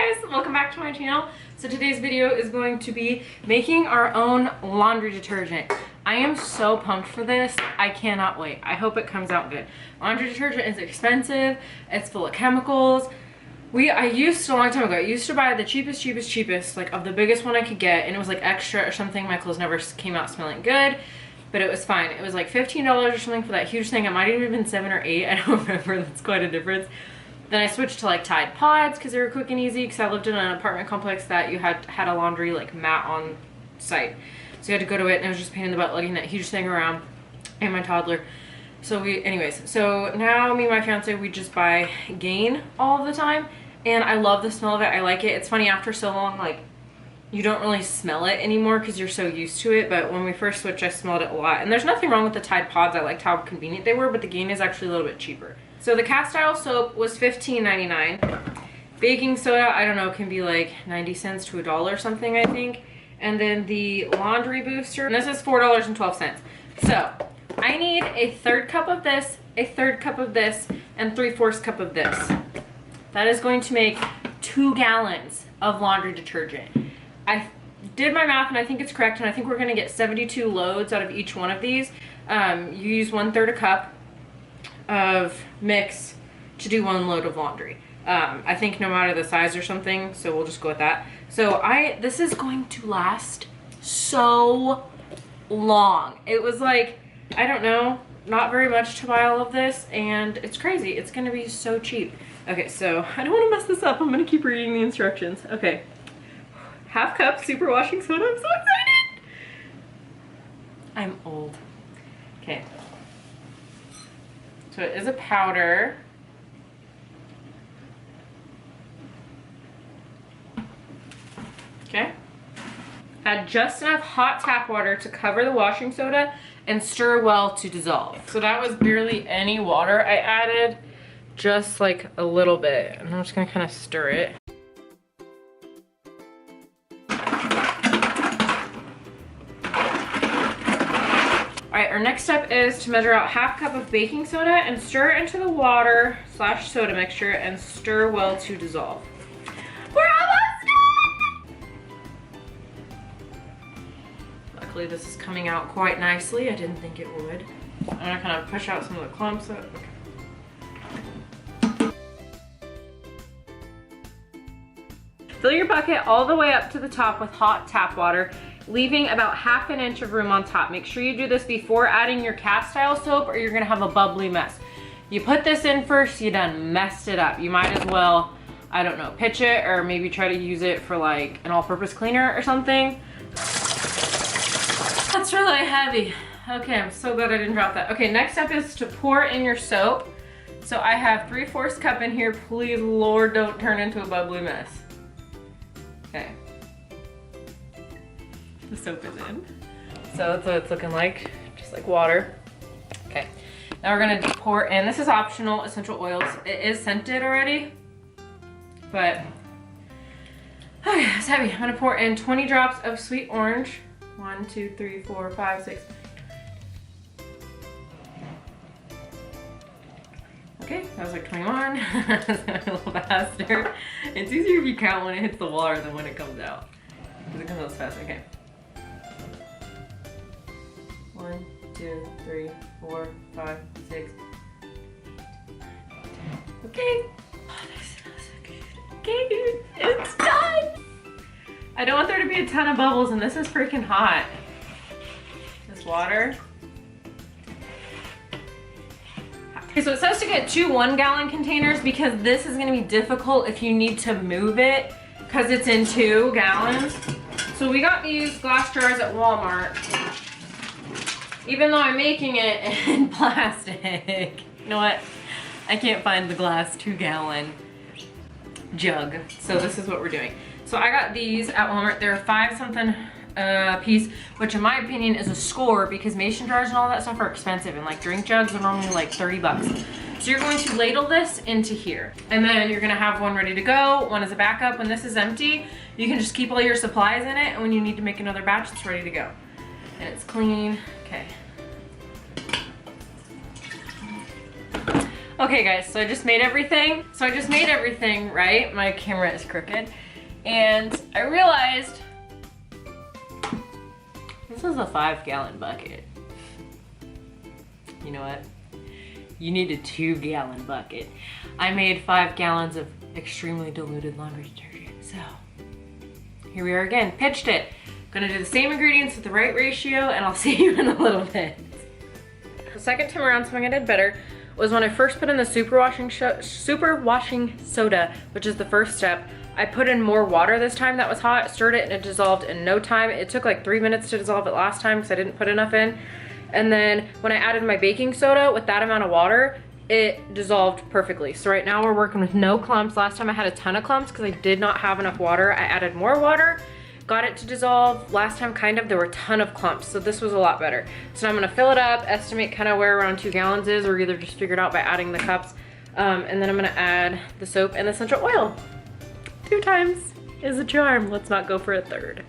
Hey guys, welcome back to my channel. So today's video is going to be making our own laundry detergent. I am so pumped for this. I cannot wait. I hope it comes out good. Laundry detergent is expensive. It's full of chemicals. I used a long time ago, I used to buy the cheapest, like of the biggest one I could get, and it was like extra or something. My clothes never came out smelling good, but it was fine. It was like $15 or something for that huge thing. It might have even been 7 or 8. I don't remember. That's quite a difference. Then I switched to like Tide Pods because they were quick and easy, because I lived in an apartment complex that you had a laundry like mat on site. So you had to go to it, and it was just a pain in the butt lugging that huge thing around, and my toddler. So anyways, so now me and my fiance, we just buy Gain all the time, and I love the smell of it. I like it. It's funny, after so long, like, you don't really smell it anymore because you're so used to it, but when we first switched, I smelled it a lot. And there's nothing wrong with the Tide Pods. I liked how convenient they were, but the Gain is actually a little bit cheaper. So the Castile Soap was $15.99. Baking soda, I don't know, can be like 90 cents to $1 or something, I think. And then the laundry booster, and this is $4.12. So I need a third cup of this, a third cup of this, and 3/4 cup of this. That is going to make 2 gallons of laundry detergent. I did my math and I think it's correct, and I think we're gonna get 72 loads out of each one of these. You use 1/3 a cup of mix to do 1 load of laundry. I think no matter the size or something, so we'll just go with that. So this is going to last so long. It was like, I don't know, not very much to buy all of this, and it's crazy. It's gonna be so cheap. Okay, so I don't want to mess this up. I'm gonna keep reading the instructions. Okay, 1/2 cup super washing soda. I'm so excited. I'm old. Okay. So it is a powder. Okay. Add just enough hot tap water to cover the washing soda and stir well to dissolve. So that was barely any water. I added just like a little bit, and I'm just gonna kind of stir it. Alright, our next step is to measure out 1/2 cup of baking soda and stir it into the water / soda mixture and stir well to dissolve. We're almost done! Luckily this is coming out quite nicely. I didn't think it would. I'm gonna kind of push out some of the clumps. Okay. Fill your bucket all the way up to the top with hot tap water, leaving about 1/2 inch of room on top. Make sure you do this before adding your Castile soap, or you're gonna have a bubbly mess. You put this in first, you done messed it up. You might as well, I don't know, pitch it, or maybe try to use it for like an all-purpose cleaner or something. That's really heavy. Okay, I'm so glad I didn't drop that. Okay, next step is to pour in your soap. So I have 3/4 cup in here. Please, Lord, don't turn into a bubbly mess. Okay. The soap is in. So that's what it's looking like, just like water. Okay, now we're gonna pour in, this is optional, essential oils. It is scented already, but okay, it's heavy. I'm gonna pour in 20 drops of sweet orange. 1, 2, 3, 4, 5, 6. Okay, that was like 21. A little faster. It's easier if you count when it hits the water than when it comes out, because it comes out fast. Okay. 1, 2, 3, 4, 5, 6. Okay. Oh, this smells so good. Okay, it's done. I don't want there to be a ton of bubbles, and this is freaking hot. This water. Okay, so it says to get 2 1-gallon containers, because this is gonna be difficult if you need to move it, because it's in 2 gallons. So we got these glass jars at Walmart. Even though I'm making it in plastic. You know what? I can't find the glass 2-gallon jug. So this is what we're doing. So I got these at Walmart. They're 5 something a piece, which in my opinion is a score, because mason jars and all that stuff are expensive, and like drink jugs are normally like 30 bucks. So you're going to ladle this into here, and then you're gonna have one ready to go, one as a backup. When this is empty, you can just keep all your supplies in it, and when you need to make another batch, it's ready to go. And it's clean. Okay. Okay guys, so I just made everything. Right? My camera is crooked. And I realized this is a 5-gallon bucket. You know what? You need a 2-gallon bucket. I made 5 gallons of extremely diluted laundry detergent. So here we are again, pitched it. Gonna do the same ingredients with the right ratio and I'll see you in a little bit. The second time around, something I did better was when I first put in the super washing soda, which is the first step. I put in more water this time that was hot, stirred it, and it dissolved in no time. It took like 3 minutes to dissolve it last time because I didn't put enough in. And then when I added my baking soda with that amount of water, it dissolved perfectly. So right now we're working with no clumps. Last time I had a ton of clumps because I did not have enough water. I added more water, got it to dissolve. Last time there were a ton of clumps, so this was a lot better. So now I'm gonna fill it up, estimate kind of where around 2 gallons is, or either just figure it out by adding the cups. And then I'm gonna add the soap and the essential oil. 2 times is a charm. Let's not go for a third.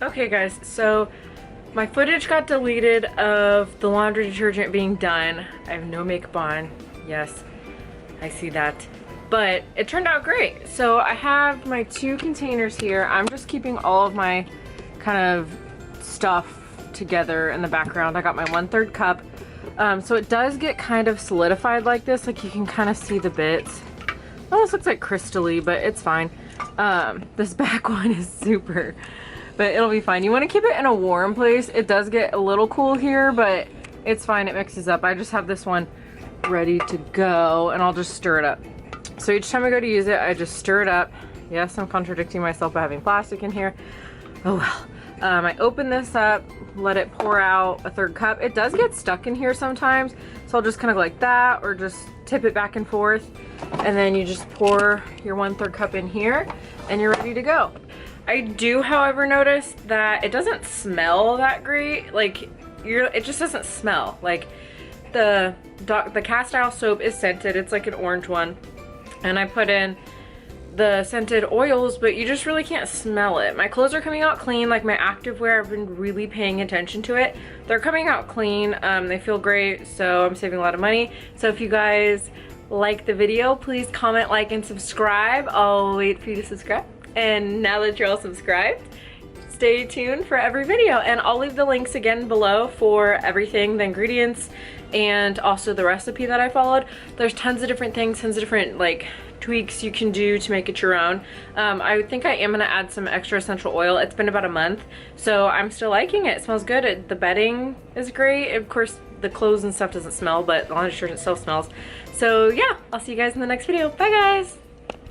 Okay guys, so my footage got deleted of the laundry detergent being done. I have no makeup on. Yes, I see that. But it turned out great. So I have my 2 containers here. I'm just keeping all of my kind of stuff together in the background. I got my 1/3 cup. So it does get kind of solidified like this. Like you can kind of see the bits. Oh, this looks like crystally, but it's fine. This back one is super, but it'll be fine. You want to keep it in a warm place. It does get a little cool here, but it's fine. It mixes up. I just have this one ready to go and I'll just stir it up. So each time I go to use it, I just stir it up. Yes, I'm contradicting myself by having plastic in here. Oh well. I open this up, let it pour out a 1/3 cup. It does get stuck in here sometimes, so I'll just kind of go like that or just tip it back and forth. And then you just pour your 1/3 cup in here and you're ready to go. I do, however, notice that it doesn't smell that great. Like, it just doesn't smell. Like, the Castile Soap is scented. It's like an orange one. And I put in the scented oils, but you just really can't smell it. My clothes are coming out clean. Like my activewear, I've been really paying attention to it. They're coming out clean. They feel great, so I'm saving a lot of money. So if you guys like the video, please comment, like, and subscribe. I'll wait for you to subscribe. And now that you're all subscribed, stay tuned for every video. And I'll leave the links again below for everything, the ingredients, and also the recipe that I followed. There's tons of different things, tons of different like tweaks you can do to make it your own. I think I am gonna add some extra essential oil. It's been about a month, so I'm still liking it. It smells good. The bedding is great. Of course, the clothes and stuff doesn't smell, but the laundry detergent still smells. So yeah, I'll see you guys in the next video. Bye guys!